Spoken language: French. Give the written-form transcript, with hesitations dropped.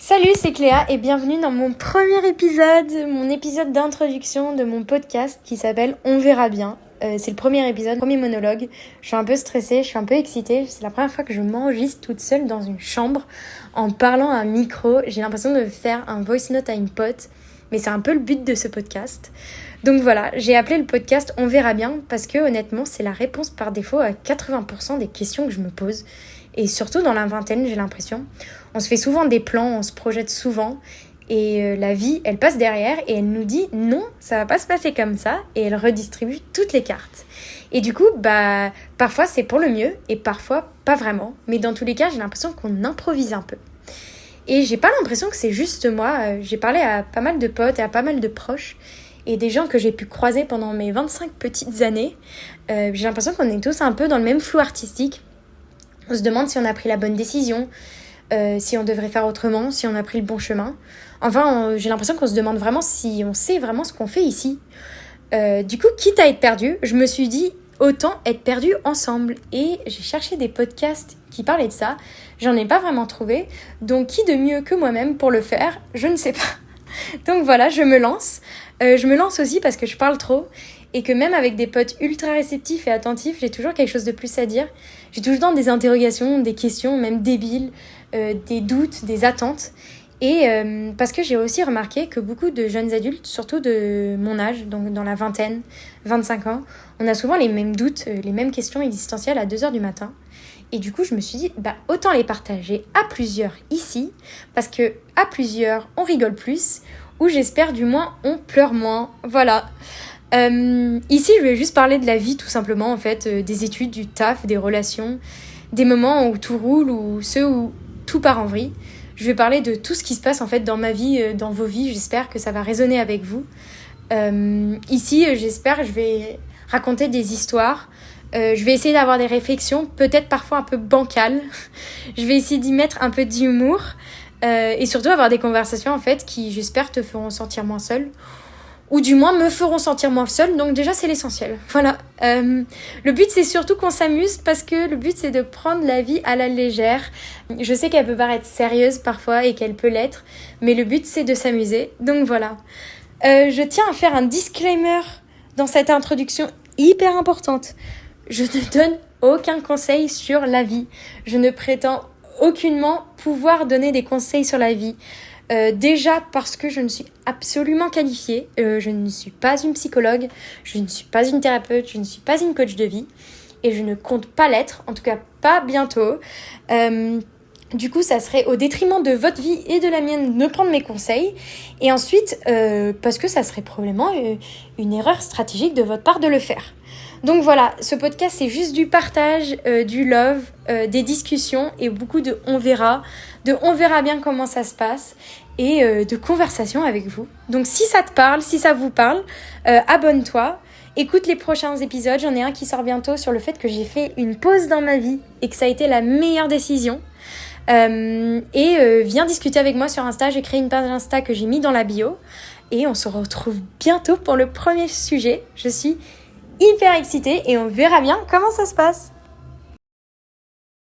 Salut, c'est Cléa et bienvenue dans mon premier épisode, mon épisode d'introduction de mon podcast qui s'appelle On verra bien. C'est le premier épisode, premier monologue. Je suis un peu stressée, je suis un peu excitée. C'est la première fois que je m'enregistre toute seule dans une chambre en parlant à un micro. J'ai l'impression de faire un voice note à une pote, mais c'est un peu le but de ce podcast. Donc voilà, j'ai appelé le podcast On verra bien parce que honnêtement, c'est la réponse par défaut à 80% des questions que je me pose. Et surtout dans la vingtaine, j'ai l'impression. On se fait souvent des plans, on se projette souvent. Et la vie, elle passe derrière et elle nous dit non, ça va pas se passer comme ça. Et elle redistribue toutes les cartes. Et du coup, parfois c'est pour le mieux et parfois pas vraiment. Mais dans tous les cas, j'ai l'impression qu'on improvise un peu. Et j'ai pas l'impression que c'est juste moi. J'ai parlé à pas mal de potes et à pas mal de proches. Et des gens que j'ai pu croiser pendant mes 25 petites années. J'ai l'impression qu'on est tous un peu dans le même flou artistique. On se demande si on a pris la bonne décision, si on devrait faire autrement, si on a pris le bon chemin. Enfin, j'ai l'impression qu'on se demande vraiment si on sait vraiment ce qu'on fait ici. Du coup, quitte à être perdu, je me suis dit autant être perdu ensemble. Et j'ai cherché des podcasts qui parlaient de ça. J'en ai pas vraiment trouvé. Donc, qui de mieux que moi-même pour le faire? Je ne sais pas. Donc voilà, je me lance. Je me lance aussi parce que je parle trop. Et que même avec des potes ultra réceptifs et attentifs, j'ai toujours quelque chose de plus à dire. J'ai toujours des interrogations, des questions, même débiles, des doutes, des attentes. Et parce que j'ai aussi remarqué que beaucoup de jeunes adultes, surtout de mon âge, donc dans la vingtaine, 25 ans, on a souvent les mêmes doutes, les mêmes questions existentielles à 2h du matin. Et du coup, je me suis dit, autant les partager à plusieurs ici, parce que à plusieurs, on rigole plus, ou j'espère du moins, on pleure moins. Voilà. Ici, je vais juste parler de la vie tout simplement, en fait, des études, du taf, des relations, des moments où tout roule ou ceux où tout part en vrille. Je vais parler de tout ce qui se passe en fait dans ma vie, dans vos vies. J'espère que ça va résonner avec vous. Ici, j'espère, je vais raconter des histoires. Je vais essayer d'avoir des réflexions, peut-être parfois un peu bancales. Je vais essayer d'y mettre un peu d'humour et surtout avoir des conversations en fait qui, j'espère, te feront sentir moins seule. Ou du moins me feront sentir moins seule, donc déjà c'est l'essentiel. Voilà. Le but c'est surtout qu'on s'amuse parce que le but c'est de prendre la vie à la légère. Je sais qu'elle peut paraître sérieuse parfois et qu'elle peut l'être, mais le but c'est de s'amuser, donc voilà. Je tiens à faire un disclaimer dans cette introduction hyper importante. Je ne donne aucun conseil sur la vie. Je ne prétends aucunement pouvoir donner des conseils sur la vie. Déjà parce que je ne suis absolument qualifiée, je ne suis pas une psychologue, je ne suis pas une thérapeute, je ne suis pas une coach de vie et je ne compte pas l'être, en tout cas pas bientôt. Du coup, ça serait au détriment de votre vie et de la mienne de prendre mes conseils. Et ensuite, parce que ça serait probablement une erreur stratégique de votre part de le faire. Donc voilà, ce podcast, c'est juste du partage, du love, des discussions et beaucoup de on verra bien comment ça se passe et de conversation avec vous. Donc si ça te parle, si ça vous parle, abonne-toi. Écoute les prochains épisodes, j'en ai un qui sort bientôt sur le fait que j'ai fait une pause dans ma vie et que ça a été la meilleure décision. Viens discuter avec moi sur Insta, j'ai créé une page Insta que j'ai mis dans la bio et on se retrouve bientôt pour le premier sujet. Je suis hyper excitée et on verra bien comment ça se passe.